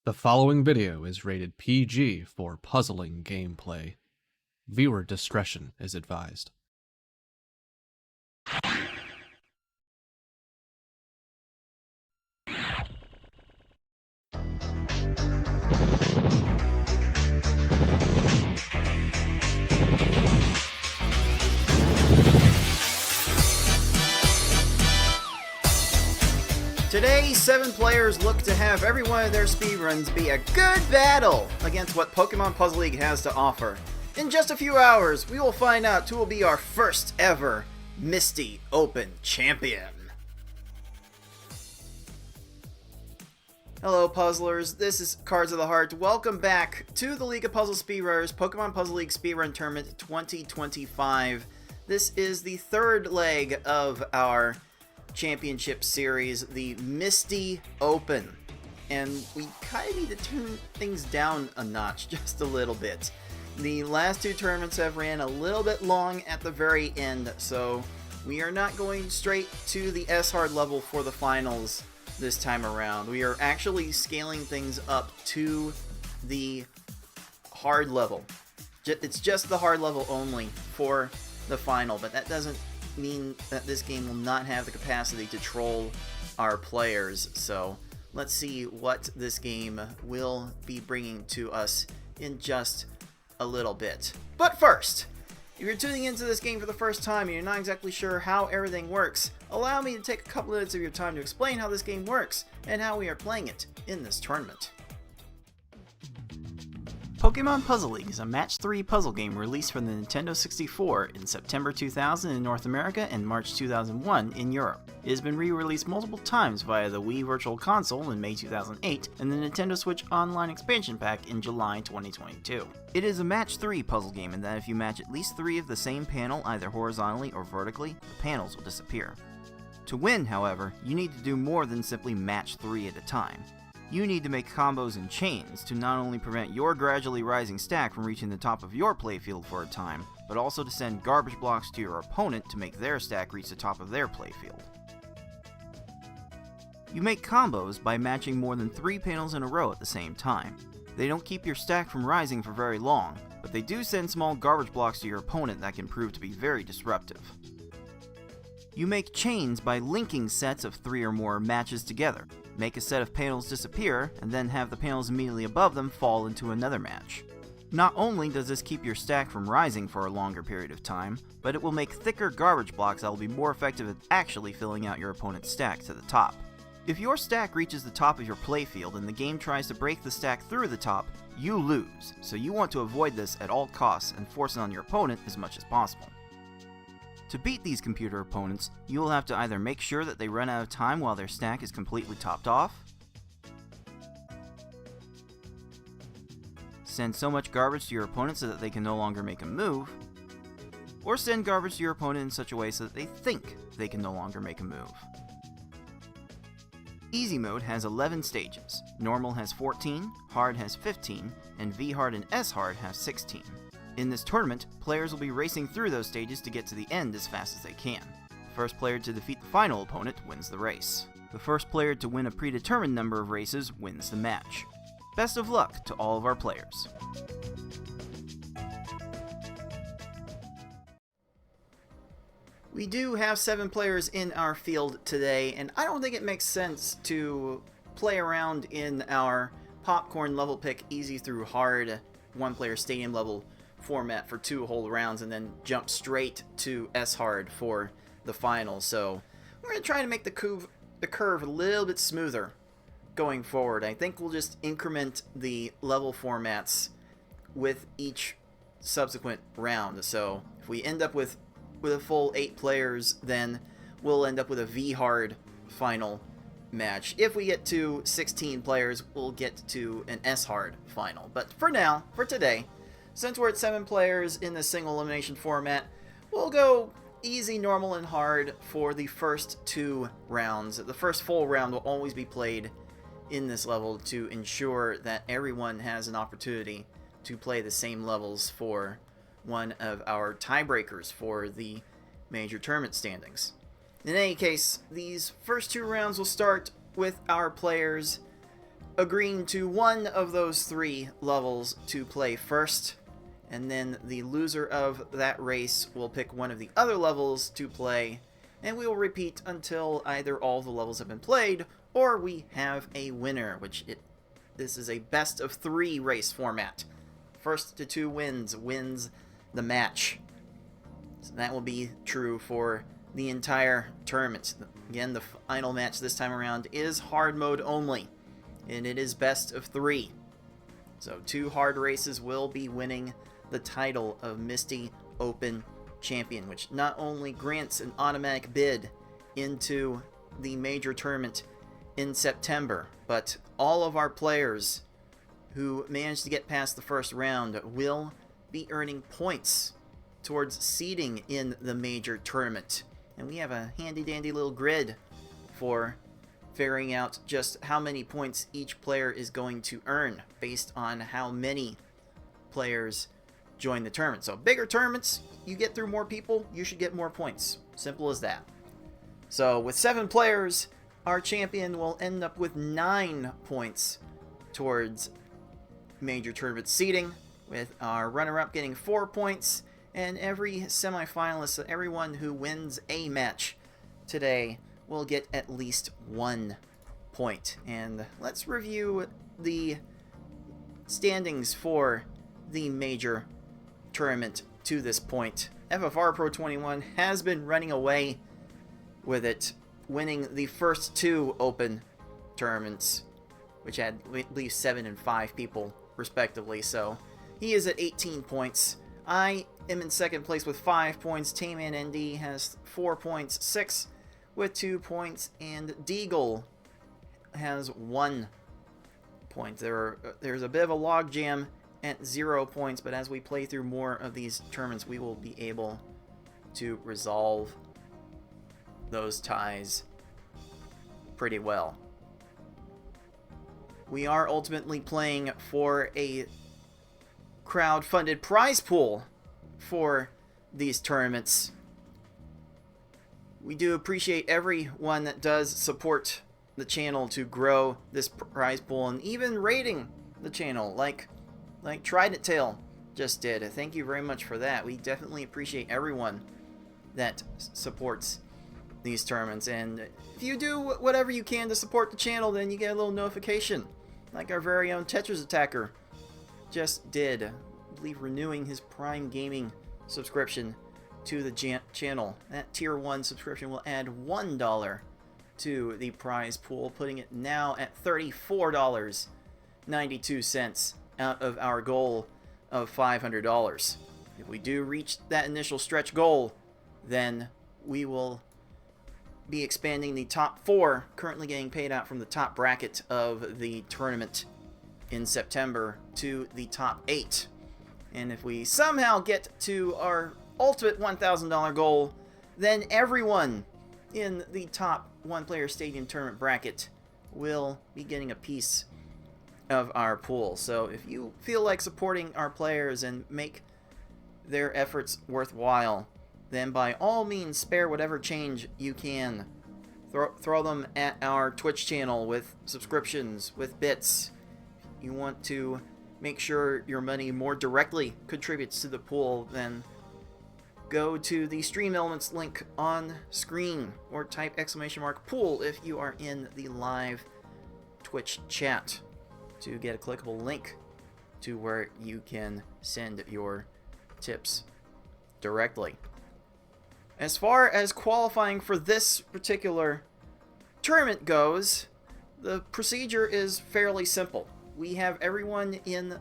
The following video is rated PG for puzzling gameplay. Viewer discretion is advised. Today, 7 players look to have every one of their speedruns be a good battle against what Pokemon Puzzle League has to offer. In just a few hours, we will find out who will be our first ever Misty Open champion. Hello puzzlers, this is Cards of the Heart. Welcome back to the League of Puzzle Speedrunners Pokemon Puzzle League Speedrun Tournament 2025. This is the third leg of our championship series, the Misty Open, and we kind of need to turn things down a notch just a little bit. The last two tournaments have ran a little bit long at the very end, so we are not going straight to the S-Hard level for the finals this time around. We are actually scaling things up to the hard level. It's just the hard level only for the final, but that doesn't mean that this game will not have the capacity to troll our players. So let's see what this game will be bringing to us in just a little bit. But first, if you're tuning into this game for the first time and you're not exactly sure how everything works, allow me to take a couple minutes of your time to explain how this game works and how we are playing it in this tournament. Pokemon Puzzle League is a Match 3 puzzle game released for the Nintendo 64 in September 2000 in North America and March 2001 in Europe. It has been re-released multiple times via the Wii Virtual Console in May 2008 and the Nintendo Switch Online Expansion Pack in July 2022. It is a Match 3 puzzle game in that if you match at least 3 of the same panel either horizontally or vertically, the panels will disappear. To win, however, you need to do more than simply match 3 at a time. You need to make combos and chains to not only prevent your gradually rising stack from reaching the top of your playfield for a time, but also to send garbage blocks to your opponent to make their stack reach the top of their playfield. You make combos by matching more than 3 panels in a row at the same time. They don't keep your stack from rising for very long, but they do send small garbage blocks to your opponent that can prove to be very disruptive. You make chains by linking sets of 3 or more matches together. Make a set of panels disappear, and then have the panels immediately above them fall into another match. Not only does this keep your stack from rising for a longer period of time, but it will make thicker garbage blocks that will be more effective at actually filling out your opponent's stack to the top. If your stack reaches the top of your playfield and the game tries to break the stack through the top, you lose, so you want to avoid this at all costs and force it on your opponent as much as possible. To beat these computer opponents, you will have to either make sure that they run out of time while their stack is completely topped off, send so much garbage to your opponent so that they can no longer make a move, or send garbage to your opponent in such a way so that they think they can no longer make a move. Easy mode has 11 stages, normal has 14, hard has 15, and V-hard and S-hard have 16. In this tournament, players will be racing through those stages to get to the end as fast as they can. The first player to defeat the final opponent wins the race. The first player to win a predetermined number of races wins the match. Best of luck to all of our players. We do have 7 players in our field today, and I don't think it makes sense to play around in our popcorn level pick easy through hard 1-player stadium level format for 2 whole rounds and then jump straight to S-hard for the final. So we're going to try to make the curve a little bit smoother going forward. I think we'll just increment the level formats with each subsequent round. So if we end up with a full 8 players, then we'll end up with a V-hard final match. If we get to 16 players, we'll get to an S-hard final. But for now, for today, since we're at 7 players in the single elimination format, we'll go easy, normal, and hard for the first 2 rounds. The first full round will always be played in this level to ensure that everyone has an opportunity to play the same levels for one of our tiebreakers for the major tournament standings. In any case, these first 2 rounds will start with our players agreeing to one of those 3 levels to play first, and then the loser of that race will pick one of the other levels to play, and we will repeat until either all the levels have been played or we have a winner, this is a best of 3 race format. First to 2 wins the match. So that will be true for the entire tournament. Again, the final match this time around is hard mode only, and it is best of 3. So 2 hard races will be winning the title of Misty Open Champion, which not only grants an automatic bid into the major tournament in September, but all of our players who manage to get past the first round will be earning points towards seeding in the major tournament. And we have a handy-dandy little grid for figuring out just how many points each player is going to earn based on how many players join the tournament. So bigger tournaments, you get through more people, you should get more points. Simple as that. So with 7 players, our champion will end up with 9 points towards major tournament seeding, with our runner-up getting 4 points, and every semifinalist, so everyone who wins a match today, will get at least 1 point. And let's review the standings for the major tournament to this point. FFR Pro 21 has been running away with it, winning the first 2 open tournaments, which had at least 7 and 5 people respectively. So he is at 18 points. I am in second place with 5 points. Tayman ND has 4 points, 6 with 2 points, and Deagle has 1 point. There's a bit of a logjam at 0 points, but as we play through more of these tournaments, we will be able to resolve those ties pretty well. We are ultimately playing for a crowd-funded prize pool for these tournaments. We do appreciate everyone that does support the channel to grow this prize pool, and even rating the channel like Trident Tail just did. Thank you very much for that. We definitely appreciate everyone that supports these tournaments, and if you do whatever you can to support the channel, then you get a little notification, like our very own Tetris Attacker just did, I believe, renewing his Prime Gaming subscription to the channel. That tier 1 subscription will add $1 to the prize pool, putting it now at $34.92 out of our goal of $500. If we do reach that initial stretch goal, then we will be expanding the top 4 currently getting paid out from the top bracket of the tournament in September to the top 8. And if we somehow get to our ultimate $1,000 goal, then everyone in the top 1-player stadium tournament bracket will be getting a piece of our pool. So if you feel like supporting our players and make their efforts worthwhile, then by all means spare whatever change you can. Throw them at our Twitch channel with subscriptions, with bits. You want to make sure your money more directly contributes to the pool, then go to the Stream Elements link on screen, or type !pool if you are in the live Twitch chat to get a clickable link to where you can send your tips directly. As far as qualifying for this particular tournament goes, the procedure is fairly simple. We have everyone in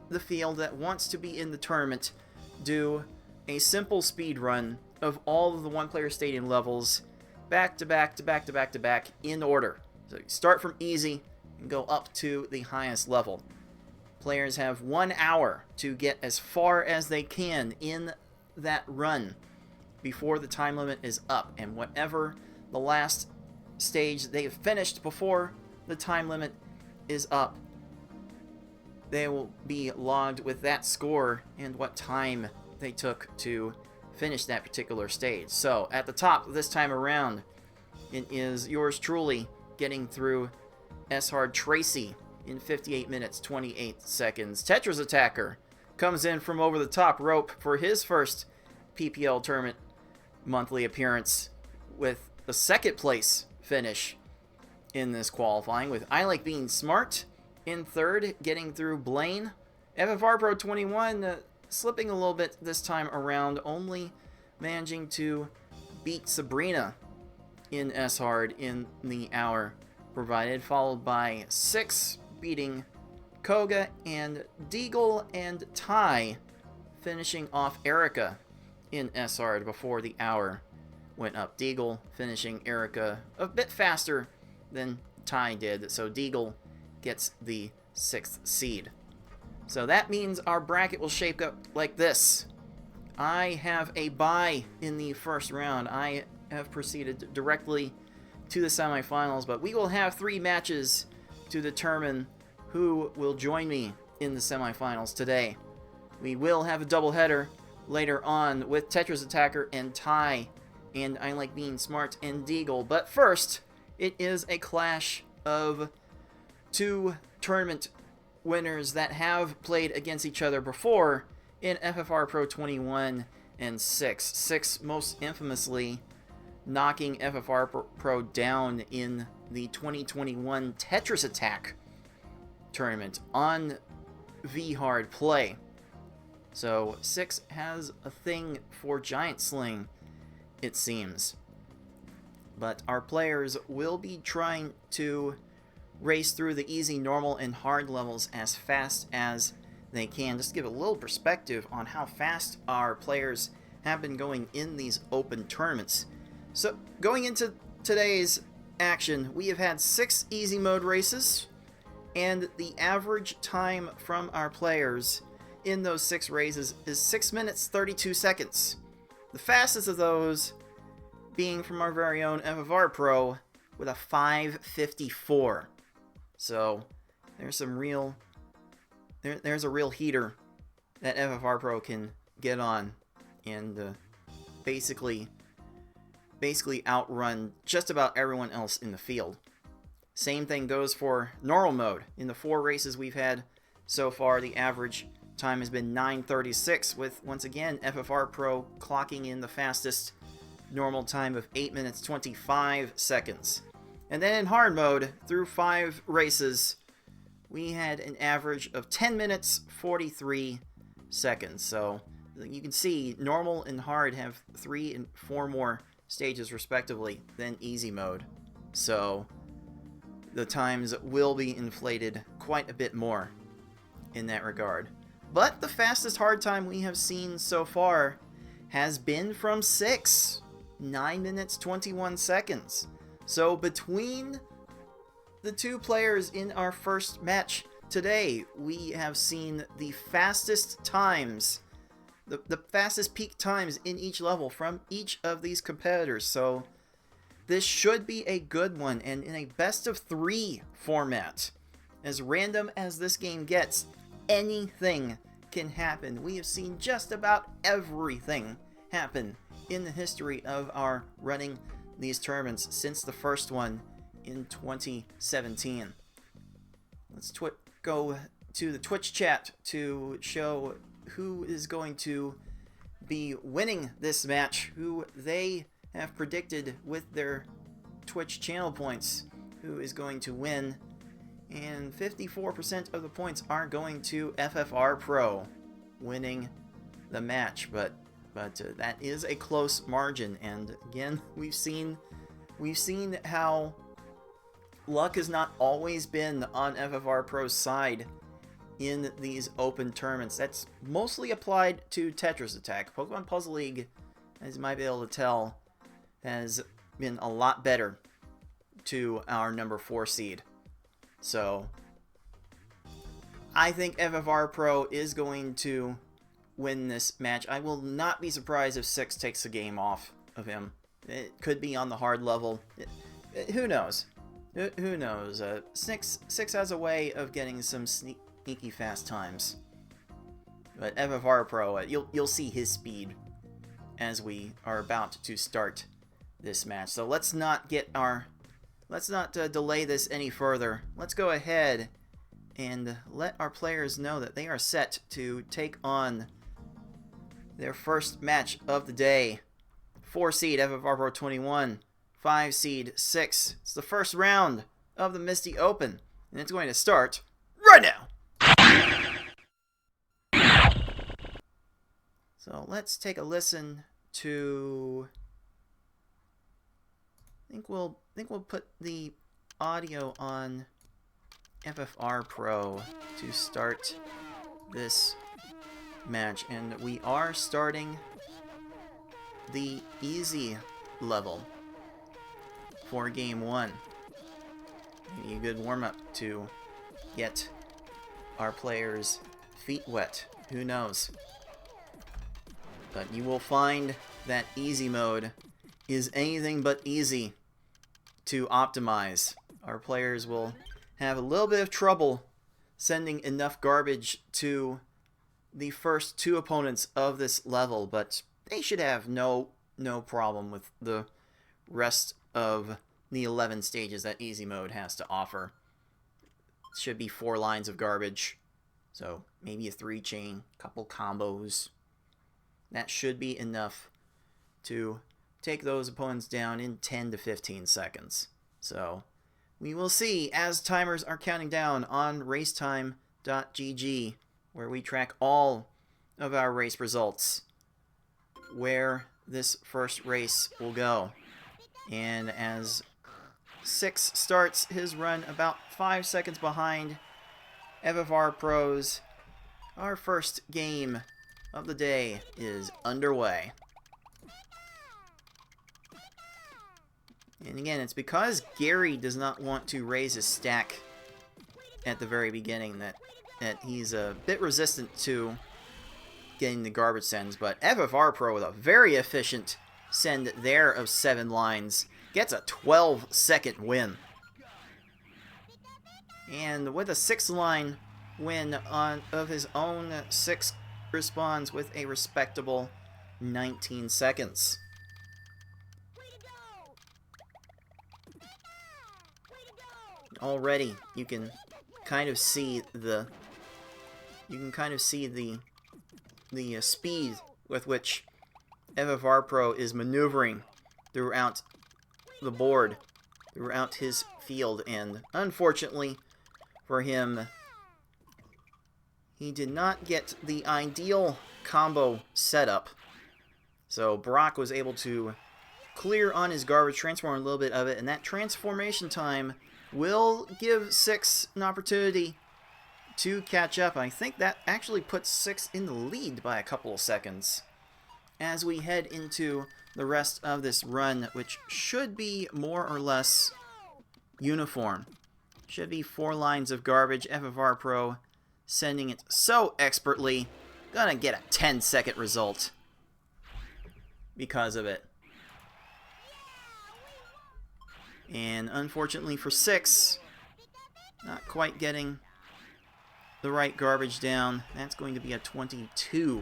the field that wants to be in the tournament do a simple speed run of all of the 1-player stadium levels back to back to back to back to back in order. So you start from easy and go up to the highest level. Players have 1 hour to get as far as they can in that run before the time limit is up, and whatever the last stage they have finished before the time limit is up, they will be logged with that score and what time they took to finish that particular stage. So at the top this time around, it is yours truly getting through S. Hard Tracy in 58 minutes 28 seconds. Tetris Attacker comes in from over the top rope for his first PPL tournament monthly appearance with a second place finish in this qualifying, with I Like Being Smart in third, getting through Blaine. FFR Pro 21 slipping a little bit this time around, only managing to beat Sabrina in S Hard in the hour provided, followed by 6 beating Koga, and Deagle and Ty finishing off Erica in S Hard before the hour went up. Deagle finishing Erica a bit faster than Ty did, so Deagle gets the 6th seed. So that means our bracket will shape up like this. I have a bye in the first round. I have proceeded directly to the semifinals, but we will have 3 matches to determine who will join me in the semifinals today. We will have a doubleheader later on with Tetris Attacker and Ty, and I Like Being Smart and Deagle. But first, it is a clash of 2 tournament winners that have played against each other before in FFR Pro 21 and 6. 6 most infamously knocking FFR Pro down in the 2021 Tetris Attack tournament on V-Hard play. So 6 has a thing for Giant Sling, it seems. But our players will be trying to race through the easy, normal, and hard levels as fast as they can. Just to give a little perspective on how fast our players have been going in these open tournaments. So going into today's action, we have had 6 easy mode races, and the average time from our players in those 6 races is 6 minutes 32 seconds. The fastest of those being from our very own FFR Pro with a 5:54. So there's some real there's a real heater that FFR Pro can get on and basically outrun just about everyone else in the field. Same thing goes for normal mode. In the 4 races we've had so far, the average time has been 9:36, with once again FFR Pro clocking in the fastest normal time of 8 minutes 25 seconds. And then in hard mode, through 5 races, we had an average of 10 minutes 43 seconds. So you can see normal and hard have 3 and 4 more stages respectively than easy mode. So the times will be inflated quite a bit more in that regard. But the fastest hard time we have seen so far has been from 6, 9 minutes 21 seconds. So between the 2 players in our first match today, we have seen the fastest times, the fastest peak times in each level from each of these competitors. So this should be a good one, and in a best of 3 format, as random as this game gets, anything can happen. We have seen just about everything happen in the history of our running these tournaments since the first one in 2017. Let's go to the Twitch chat to show who is going to be winning this match, who they have predicted with their Twitch channel points, who is going to win. And 54% of the points are going to FFR Pro winning the match, but that is a close margin. And again, we've seen how luck has not always been on FFR Pro's side in these open tournaments. That's mostly applied to Tetris Attack. Pokemon Puzzle League, as you might be able to tell, has been a lot better to our number 4 seed. So I think FFR Pro is going to win this match. I will not be surprised if 6 takes a game off of him. It could be on the hard level. Who knows? Who knows? 6 has a way of getting some sneaky fast times. But FFR Pro, you'll see his speed as we are about to start this match. So let's not delay this any further. Let's go ahead and let our players know that they are set to take on their first match of the day. 4 seed FFR Pro 21, 5 seed 6. It's the first round of the Misty Open, and it's going to start right now. So let's take a listen to. I think we'll put the audio on FFR Pro to start this match, and we are starting the easy level for game 1. Maybe a good warm-up to get our players' feet wet. Who knows? But you will find that easy mode is anything but easy to optimize. Our players will have a little bit of trouble sending enough garbage to the first 2 opponents of this level, but they should have no problem with the rest of the 11 stages that easy mode has to offer. It should be 4 lines of garbage, so maybe a 3 chain, couple combos. That should be enough to take those opponents down in 10 to 15 seconds. So we will see as timers are counting down on racetime.gg, where we track all of our race results, where this first race will go. And as 6 starts his run about 5 seconds behind FFR Pros, our first game of the day is underway. And again, it's because Gary does not want to raise his stack at the very beginning that he's a bit resistant to getting the garbage sends. But FFR Pro, with a very efficient send there of 7 lines, gets a 12-second win. And with a 6-line win of his own, 6 responds with a respectable 19 seconds. Already, you can kind of see the speed with which FFR Pro is maneuvering throughout the board, throughout his field, and unfortunately for him, he did not get the ideal combo setup. So Brock was able to clear on his garbage, transform a little bit of it, and that transformation time will give 6 an opportunity to catch up. I think that actually puts 6 in the lead by a couple of seconds as we head into the rest of this run, which should be more or less uniform. Should be 4 lines of garbage. FFR Pro sending it so expertly. Gonna get a 10-second result because of it. And unfortunately for 6, not quite getting the right garbage down. That's going to be a 22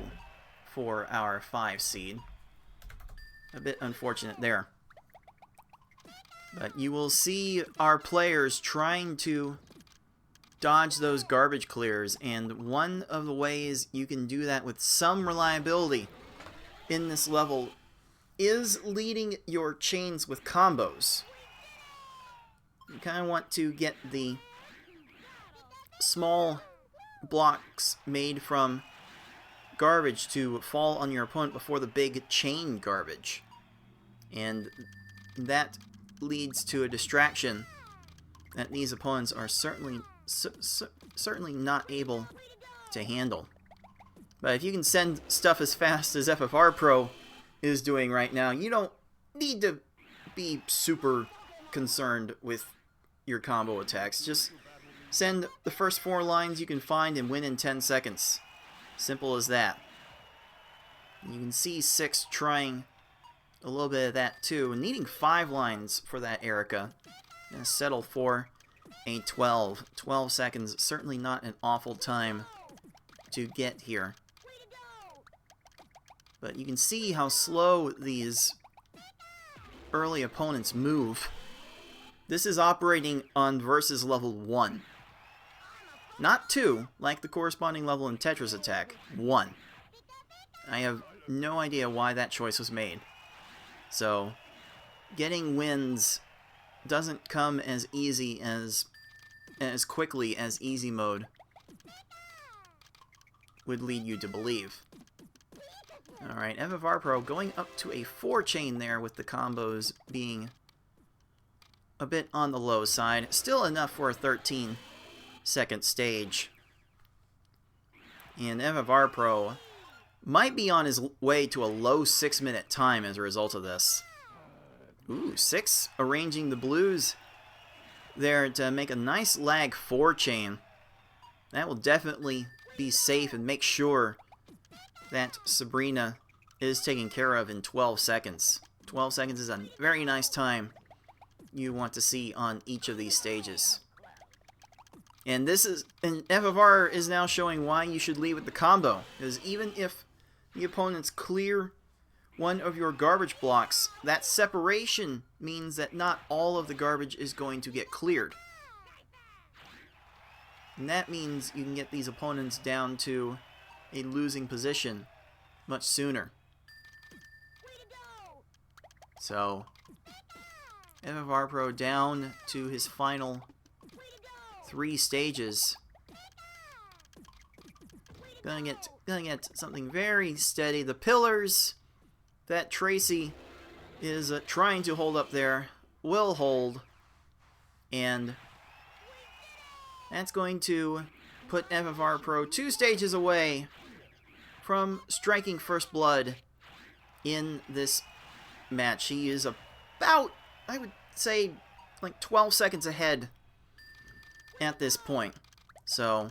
for our 5 seed. A bit unfortunate there. But you will see our players trying to dodge those garbage clears, and one of the ways you can do that with some reliability in this level is leading your chains with combos. You kind of want to get the small blocks made from garbage to fall on your opponent before the big chain garbage. And that leads to a distraction that these opponents are certainly not able to handle. But if you can send stuff as fast as FFR Pro is doing right now, you don't need to be super concerned with your combo attacks. Just send the first 4 lines you can find and win in 10 seconds. Simple as that. You can see 6 trying a little bit of that too, needing 5 lines for that Erica. Gonna settle for a 12. 12 seconds, certainly not an awful time to get here. But you can see how slow these early opponents move. This is operating on versus level 1. Not 2, like the corresponding level in Tetris Attack. 1. I have no idea why that choice was made. So, getting wins doesn't come as easy as quickly as easy mode would lead you to believe. Alright, FFR Pro going up to a 4 chain there with the combos being a bit on the low side. Still enough for a 13-second stage. And FFR Pro might be on his way to a low 6-minute time as a result of this. Ooh, 6 arranging the blues there to make a nice lag 4 chain. That will definitely be safe and make sure that Sabrina is taken care of in 12 seconds. 12 seconds is a very nice time you want to see on each of these stages. And FFR is now showing why you should lead with the combo, because even if the opponents clear one of your garbage blocks, that separation means that not all of the garbage is going to get cleared. And that means you can get these opponents down to a losing position much sooner. So, FFR Pro down to his final 3 stages. Gonna get something very steady. The pillars that Tracy is trying to hold up there will hold, and that's going to put FFR Pro 2 stages away from striking first blood in this match. He is about, I would say, like 12 seconds ahead at this point. So,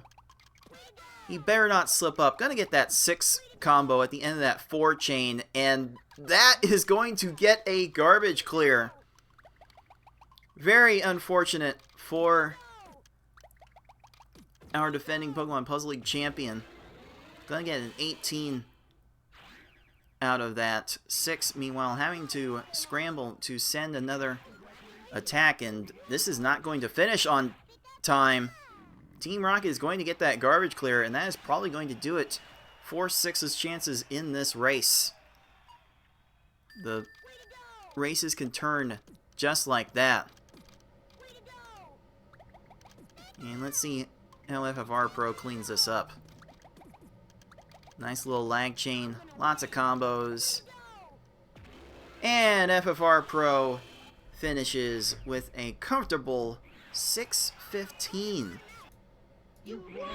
he better not slip up. Gonna get that 6 combo at the end of that 4 chain, and that is going to get a garbage clear. Very unfortunate for our defending Pokemon Puzzle League champion. Gonna get an 18 out of that. 6, meanwhile, having to scramble to send another attack, and this is not going to finish on time. Team Rocket is going to get that garbage clear, and that is probably going to do it for 6's chances in this race. The races can turn just like that. And let's see how FFR Pro cleans this up. Nice little lag chain, lots of combos. And FFR Pro finishes with a comfortable 6:15.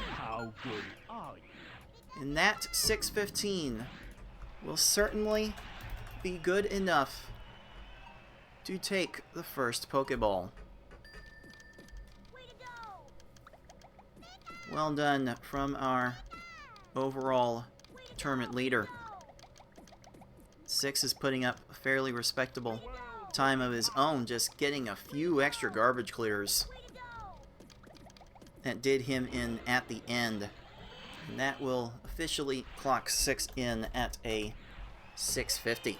How good are you? And that 6:15 will certainly be good enough to take the first Pokeball. Well done from our overall tournament leader. 6 is putting up a fairly respectable time of his own, just getting a few extra garbage clears that did him in at the end. And that will officially clock 6 in at a 6:50.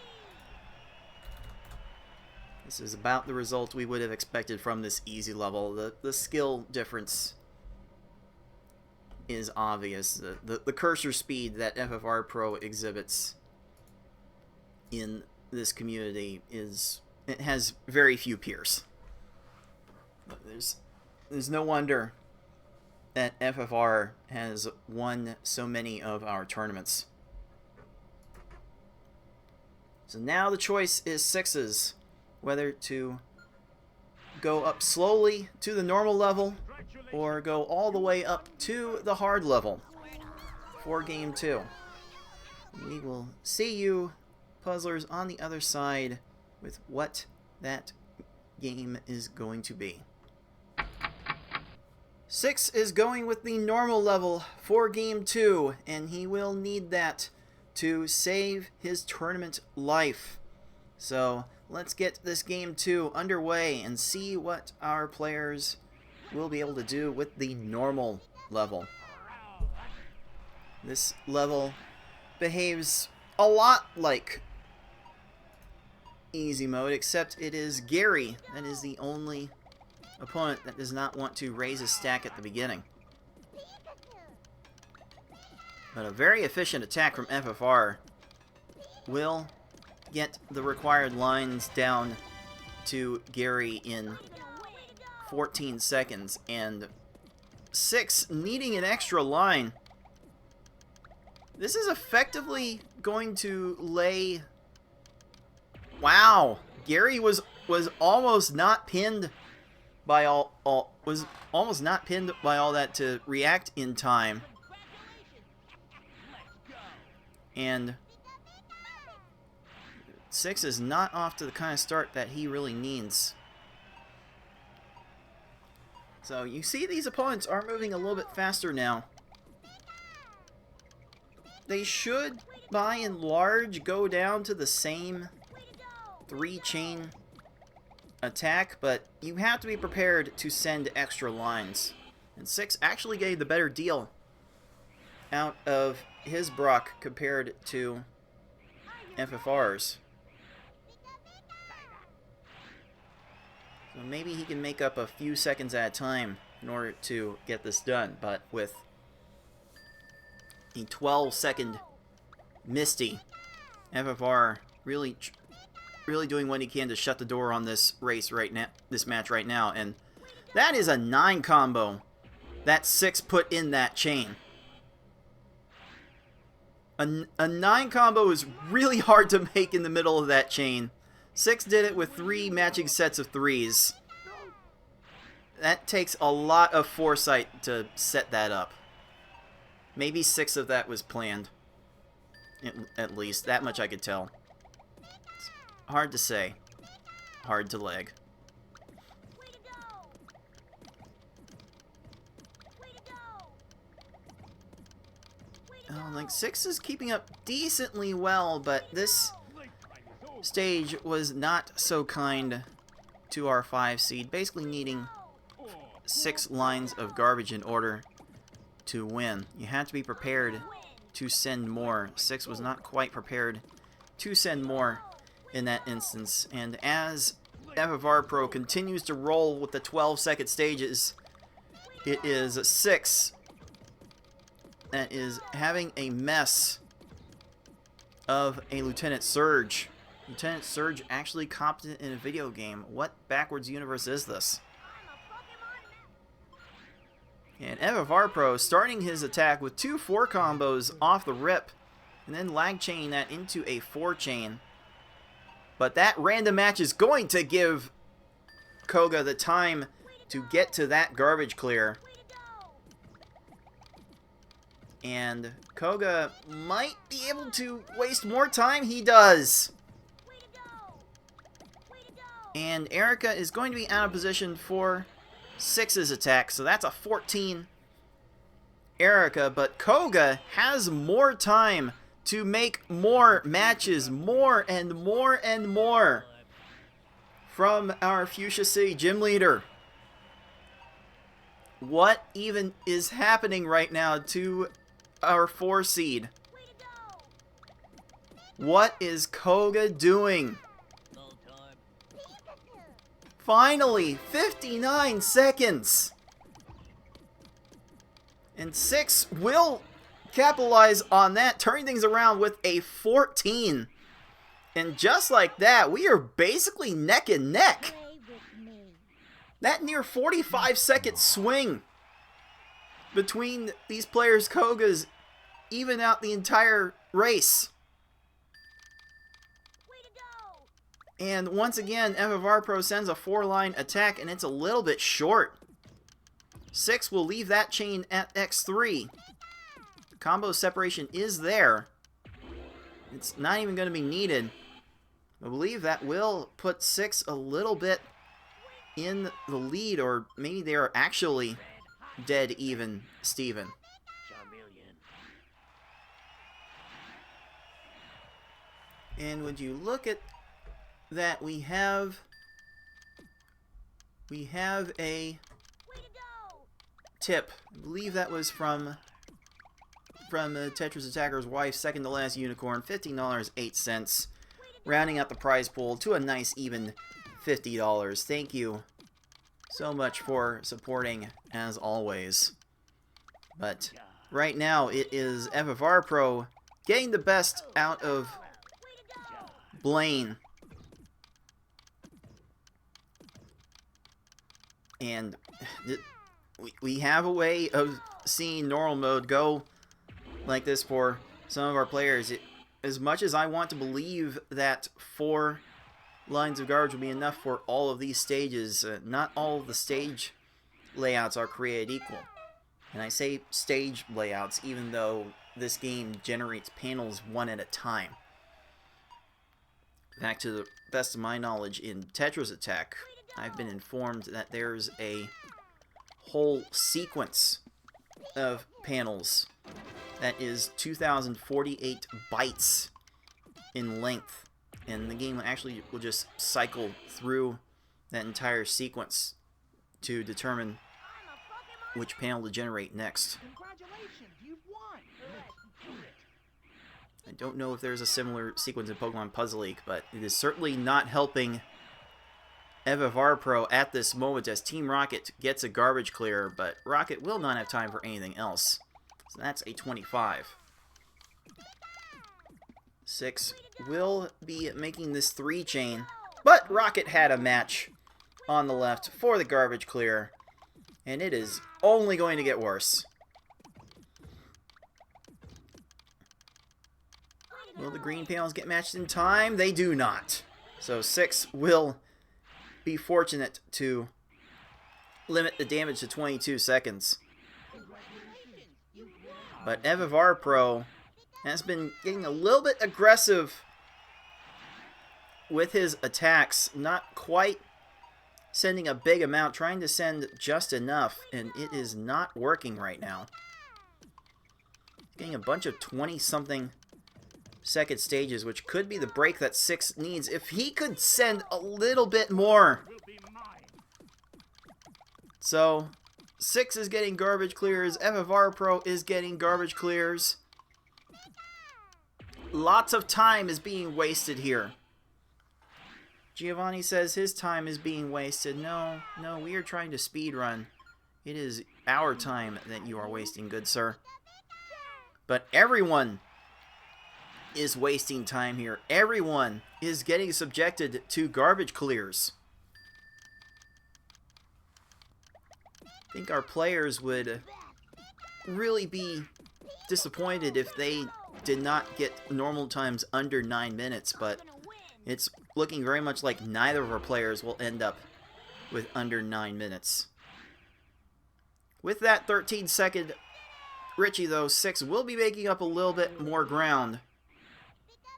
This is about the result we would have expected from this easy level. The skill difference is obvious. The cursor speed that FFR Pro exhibits in this community it has very few peers. But there's no wonder that FFR has won so many of our tournaments. So now the choice is 6's, whether to go up slowly to the normal level or go all the way up to the hard level for Game 2. We will see you, puzzlers, on the other side with what that game is going to be. 6 is going with the normal level for Game 2, and he will need that to save his tournament life. So let's get this Game 2 underway and see what our players will be able to do with the normal level. This level behaves a lot like easy mode, except it is Gary that is the only opponent that does not want to raise his stack at the beginning. But a very efficient attack from FFR will get the required lines down to Gary in 14 seconds. And 6 needing an extra line. This is effectively going to lay... Wow! Gary was almost not pinned by all that to react in time. And 6 is not off to the kind of start that he really needs. So you see these opponents are moving a little bit faster now. They should, by and large, go down to the same 3-chain attack, but you have to be prepared to send extra lines. And 6 actually gave the better deal out of his Brock compared to FFR's. So maybe he can make up a few seconds at a time in order to get this done, but with a 12-second Misty, FFR really doing what he can to shut the door on this race right now, this match right now, and that is a 9 combo that 6 put in that chain. A 9 combo is really hard to make in the middle of that chain. 6 did it with 3 matching sets of 3s. That takes a lot of foresight to set that up. Maybe 6 of that was planned. At least. That much I could tell. It's hard to say. Hard to leg. Oh, like 6 is keeping up decently well, but this stage was not so kind to our 5 seed. Basically needing 6 lines of garbage in order to win. You had to be prepared to send more. 6 was not quite prepared to send more in that instance. And as FFR Pro continues to roll with the 12-second stages, it is 6 that is having a mess of a Lieutenant Surge. Lieutenant Surge actually competent in a video game. What backwards universe is this? And FFR Pro starting his attack with 2 4 combos off the rip, and then lag chaining that into a 4 chain. But that random match is going to give Koga the time to get to that garbage clear. And Koga might be able to waste more time. He does. And Erica is going to be out of position for 6's attack, so that's a 14 Erica, but Koga has more time to make more matches, more and more and more from our Fuchsia City gym leader. What even is happening right now to our 4 seed? What is Koga doing? Finally, 59 seconds. And 6 will capitalize on that, turning things around with a 14. And just like that, we are basically neck and neck. That near 45-second swing between these players' Kogas even out the entire race. And once again, FFR Pro sends a 4-line attack, and it's a little bit short. 6 will leave that chain at X3. Combo separation is there. It's not even going to be needed. I believe that will put 6 a little bit in the lead, or maybe they are actually dead even, Steven. And would you look at that, we have a tip. I believe that was from Tetris Attacker's wife, second to last unicorn, $15.08, rounding out the prize pool to a nice even $50. Thank you so much for supporting as always. But right now it is FFR Pro getting the best out of Blaine. And we have a way of seeing normal mode go like this for some of our players. As much as I want to believe that 4 lines of garbage will be enough for all of these stages, not all of the stage layouts are created equal. And I say stage layouts even though this game generates panels one at a time. Back to the best of my knowledge, in Tetris Attack, I've been informed that there's a whole sequence of panels that is 2048 bytes in length. And the game actually will just cycle through that entire sequence to determine which panel to generate next. I don't know if there's a similar sequence in Pokemon Puzzle League, but it is certainly not helping FFR Pro at this moment as Team Rocket gets a garbage clear, but Rocket will not have time for anything else. So that's a 25. 6 will be making this 3 chain, but Rocket had a match on the left for the garbage clear, and it is only going to get worse. Will the green panels get matched in time? They do not. So 6 will be fortunate to limit the damage to 22 seconds. But FFR Pro has been getting a little bit aggressive with his attacks. Not quite sending a big amount, trying to send just enough, and it is not working right now. Getting a bunch of 20-something second stages, which could be the break that 6 needs. If he could send a little bit more. So 6 is getting garbage clears. FFR Pro is getting garbage clears. Lots of time is being wasted here. Giovanni says his time is being wasted. No, we are trying to speedrun. It is our time that you are wasting, good sir. But everyone is wasting time here. Everyone is getting subjected to garbage clears. I think our players would really be disappointed if they did not get normal times under 9 minutes, but it's looking very much like neither of our players will end up with under 9 minutes. With that 13-second Richie, though, 6 will be making up a little bit more ground.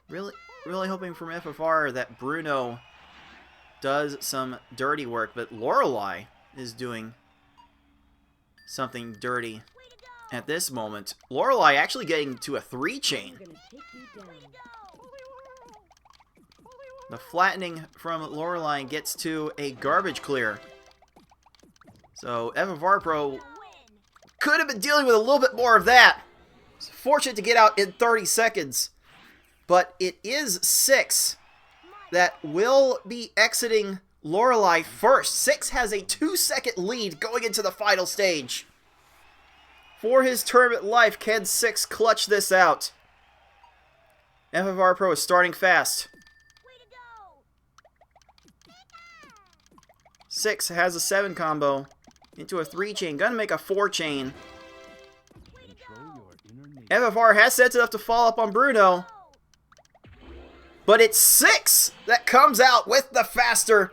Really hoping from FFR that Bruno does some dirty work, but Lorelei is doing something dirty at this moment. Lorelei actually getting to a 3 chain. The flattening from Lorelei gets to a garbage clear. So FFR Pro could have been dealing with a little bit more of that. It's fortunate to get out in 30 seconds. But it is 6 that will be exiting Lorelei first. 6 has a 2-second lead going into the final stage. For his tournament life, can 6 clutch this out? FFR Pro is starting fast. 6 has a 7 combo into a 3 chain. Gonna make a 4 chain. FFR has sense enough to follow up on Bruno. But it's 6 that comes out with the faster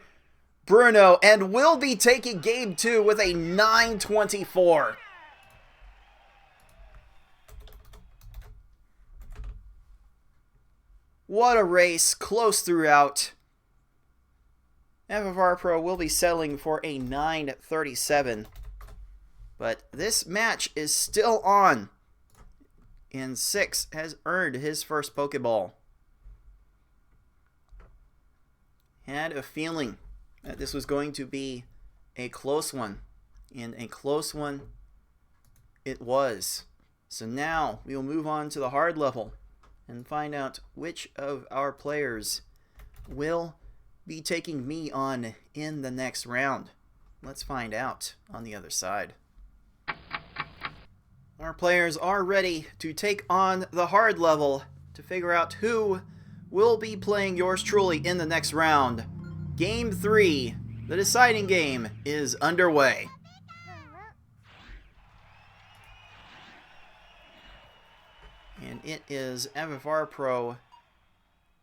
Bruno and will be taking game 2 with a 9:24. What a race, close throughout. FFR Pro will be settling for a 9:37. But this match is still on. And 6 has earned his first Pokeball. Had a feeling that this was going to be a close one. And a close one it was. So now we will move on to the hard level and find out which of our players will be taking me on in the next round. Let's find out on the other side. Our players are ready to take on the hard level to figure out who will be playing yours truly in the next round. Game 3, the deciding game, is underway. And it is FFR Pro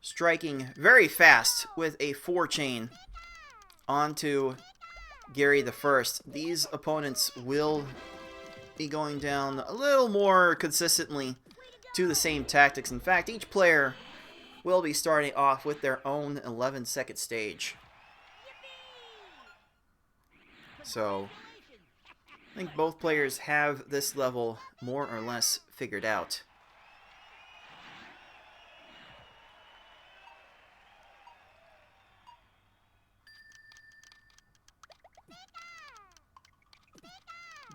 striking very fast with a 4-chain onto Gary the First. These opponents will be going down a little more consistently to the same tactics. In fact, each player will be starting off with their own 11-second stage. So, I think both players have this level more or less figured out.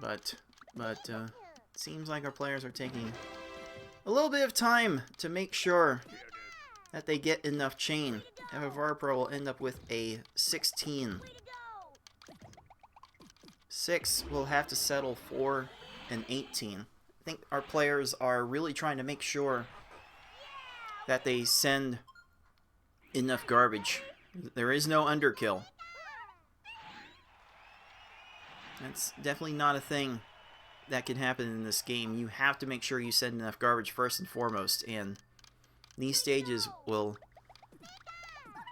But it seems like our players are taking a little bit of time to make sure that they get enough chain. FFR Pro will end up with a 16. 6 will have to settle for an 18. I think our players are really trying to make sure that they send enough garbage. There is no underkill. That's definitely not a thing that can happen in this game. You have to make sure you send enough garbage first and foremost, and these stages will...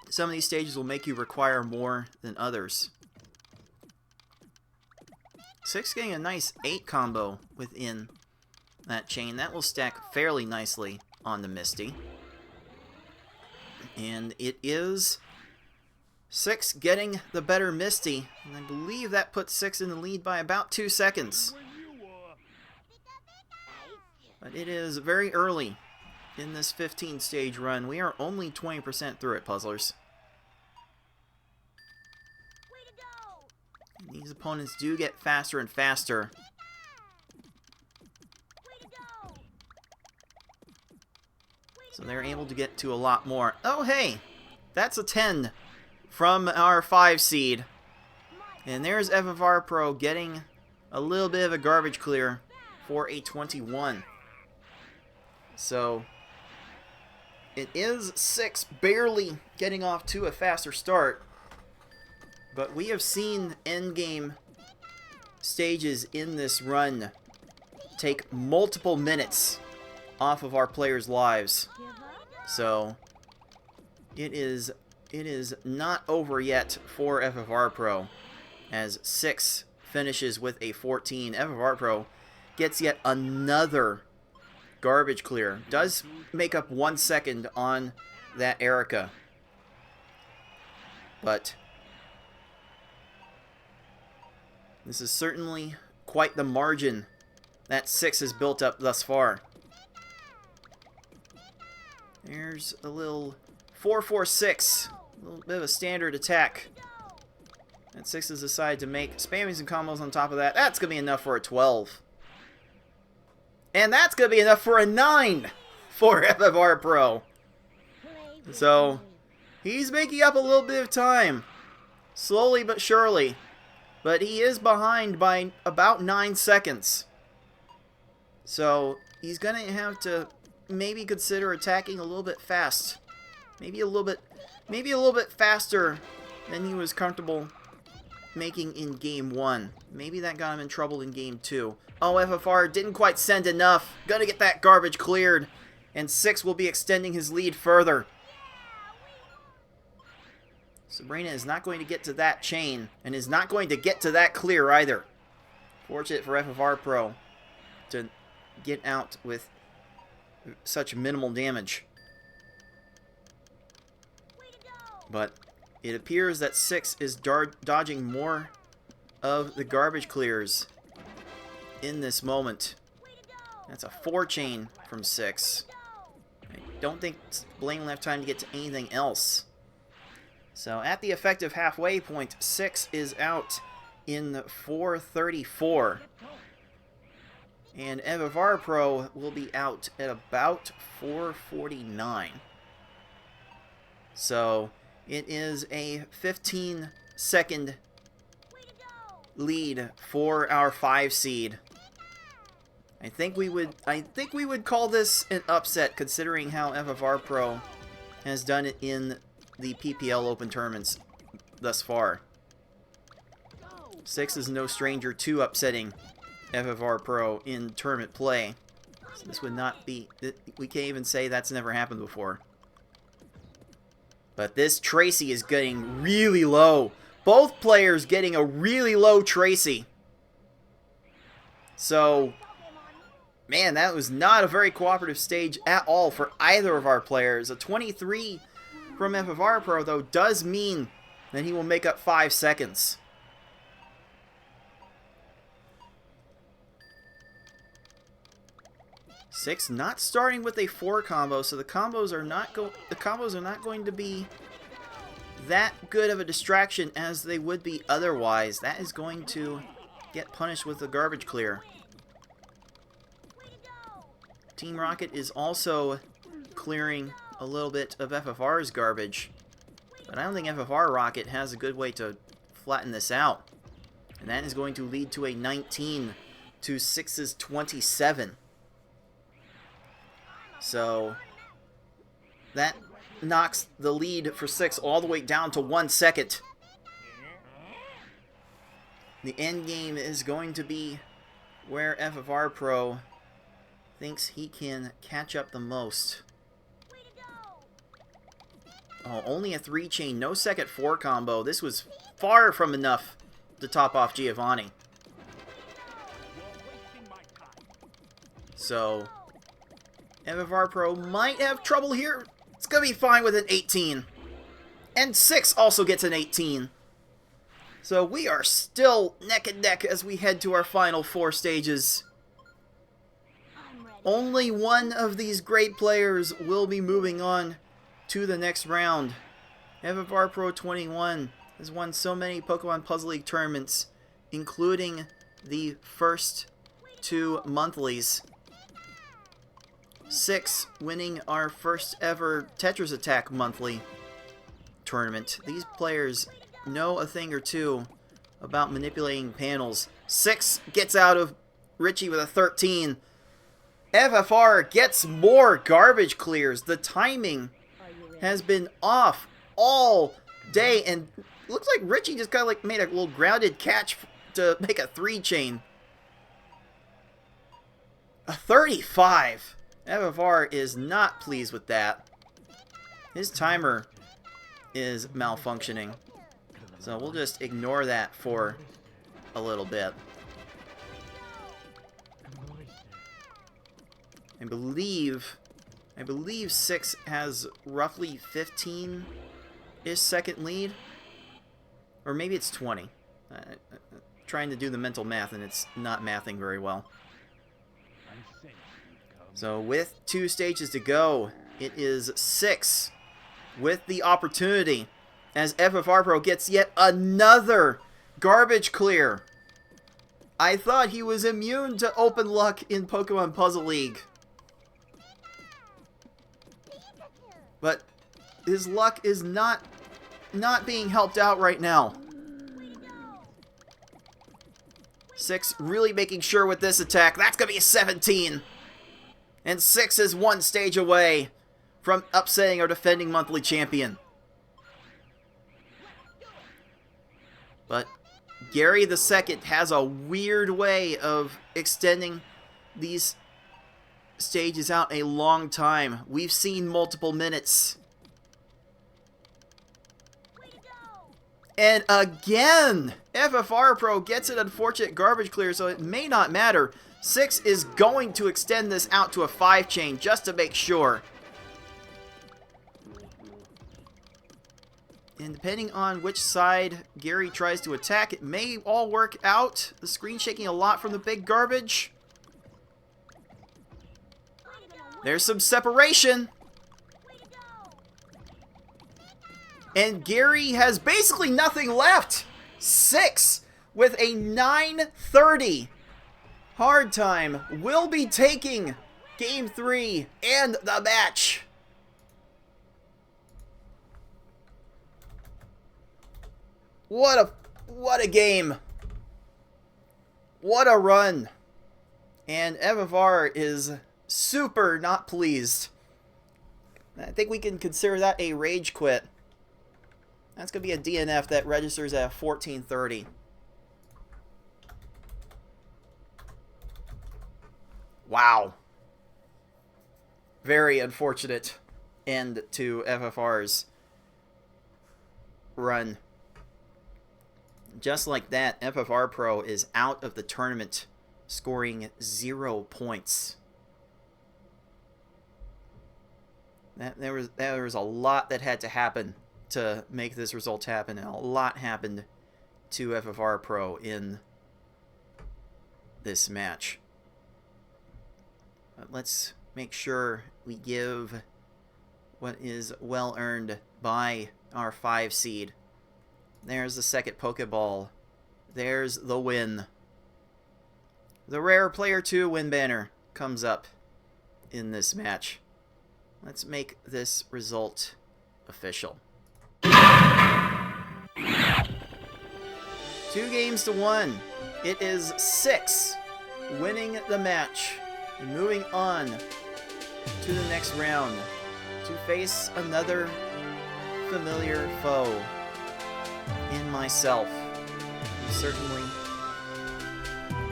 some of these stages will make you require more than others. 6 getting a nice 8 combo within that chain. That will stack fairly nicely on the Misty. And it is 6 getting the better Misty, and I believe that puts 6 in the lead by about 2 seconds. But it is very early in this 15-stage run. We are only 20% through it, Puzzlers. And these opponents do get faster and faster. So they're able to get to a lot more. Oh, hey! That's a 10 from our 5 seed. And there's FFR Pro getting a little bit of a garbage clear for a 21. So it is 6 barely getting off to a faster start. But we have seen endgame stages in this run take multiple minutes off of our players' lives. So it is not over yet for FFR Pro, as 6 finishes with a 14. FFR Pro gets yet another garbage clear. Does make up 1 second on that Erica. But this is certainly quite the margin that 6 has built up thus far. There's a little 4-4-6. A little bit of a standard attack that 6 has decided to make. Spamming some combos on top of that. That's going to be enough for a 12. And that's going to be enough for a 9 for FFR Pro. So, he's making up a little bit of time. Slowly but surely. But he is behind by about 9 seconds. So, he's going to have to maybe consider attacking a little bit fast. Maybe a little bit faster than he was comfortable making in Game 1. Maybe that got him in trouble in Game 2. Oh, FFR didn't quite send enough. Gonna get that garbage cleared. And 6 will be extending his lead further. Sabrina is not going to get to that chain, and is not going to get to that clear either. Fortunate for FFR Pro to get out with such minimal damage. But it appears that 6 is dodging more of the garbage clears in this moment. That's a 4-chain from 6. I don't think Blaine will have time to get to anything else. So at the effective halfway point, 6 is out in 4:34. And FFR Pro will be out at about 4:49. So it is a 15-second lead for our 5 seed. I think we would call this an upset, considering how FFR Pro has done it in the PPL Open tournaments thus far. 6 is no stranger to upsetting FFR Pro in tournament play. So this would not be... We can't even say that's never happened before. But this Tracy is getting really low. Both players getting a really low Tracy. So, man, that was not a very cooperative stage at all for either of our players. A 23 from FFR Pro, though, does mean that he will make up 5 seconds. Six not starting with a 4 combo, so the combos are not going to be that good of a distraction as they would be otherwise. That is going to get punished with the garbage clear. Team Rocket is also clearing a little bit of FFR's garbage, but I don't think FFR Rocket has a good way to flatten this out. And that is going to lead to a 19 to 6's 27. So that knocks the lead for 6 all the way down to 1 second. The end game is going to be where FFR Pro thinks he can catch up the most. Oh, only a 3-chain, no second 4 combo. This was far from enough to top off Giovanni. So FFR Pro might have trouble here. It's going to be fine with an 18. And 6 also gets an 18. So we are still neck and neck as we head to our final 4 stages. Only one of these great players will be moving on to the next round. FFR Pro 21 has won so many Pokemon Puzzle League tournaments, including the first 2 monthlies. 6 winning our first ever Tetris Attack monthly tournament. These players know a thing or two about manipulating panels. 6 gets out of Richie with a 13. FFR gets more garbage clears. The timing has been off all day, and looks like Richie just kind of like made a little grounded catch to make a 3-chain. A 35. FFR is not pleased with that. His timer is malfunctioning. So we'll just ignore that for a little bit. I believe 6 has roughly 15-ish second lead. Or maybe it's 20. Trying to do the mental math and it's not mathing very well. So with 2 stages to go, it is 6 with the opportunity as FFR Pro gets yet another garbage clear. I thought he was immune to open luck in Pokemon Puzzle League. But his luck is not being helped out right now. 6 really making sure with this attack. That's going to be a 17. And 6 is 1 stage away from upsetting our defending monthly champion. But Gary II has a weird way of extending these stages out a long time. We've seen multiple minutes. And again, FFR Pro gets an unfortunate garbage clear, so it may not matter. 6 is going to extend this out to a 5-chain just to make sure. And depending on which side Gary tries to attack, it may all work out. The screen shaking a lot from the big garbage. There's some separation. And Gary has basically nothing left. 6 with a 930. Hard Time will be taking Game 3 and the match. What a game. What a run. And FFR is super not pleased. I think we can consider that a rage quit. That's going to be a DNF that registers at 1430. Wow. Very unfortunate end to FFR's run. Just like that, FFR Pro is out of the tournament, scoring 0 points. There was a lot that had to happen to make this result happen, and a lot happened to FFR Pro in this match. But let's make sure we give what is well earned by our 5 seed. There's the second Pokeball. There's the win. The rare Player 2 win banner comes up in this match. Let's make this result official. 2 games to 1. It is 6 winning the match and moving on to the next round to face another familiar foe in myself. We certainly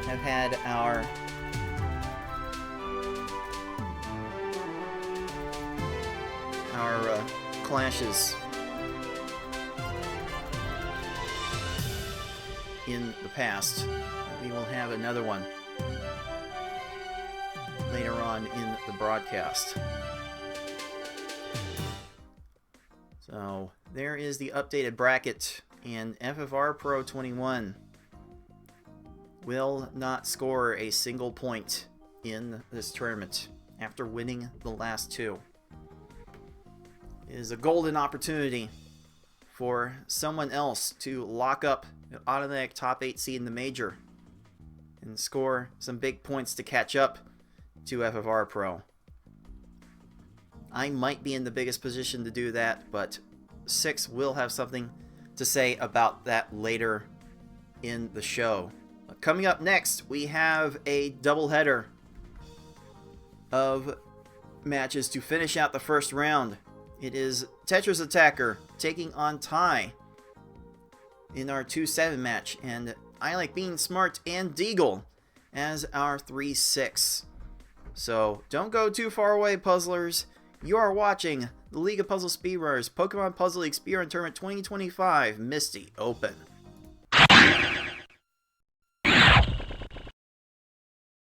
have had our clashes in the past. We will have another one later on in the broadcast. So there is the updated bracket, and FFR Pro 21 will not score a single point in this tournament after winning the last 2. It is a golden opportunity for someone else to lock up an automatic top 8 seed in the major and score some big points to catch up to FFR Pro. I might be in the biggest position to do that, but 6 will have something to say about that later in the show. Coming up next, we have a doubleheader of matches to finish out the first round. It is Tetris Attacker taking on Ty in our 2-7 match, and I Like Being Smart and Deagle as our 3-6. So don't go too far away, puzzlers. You are watching the League of Puzzle Speedrunners Pokemon Puzzle League Speedrun Tournament 2025 Misty Open.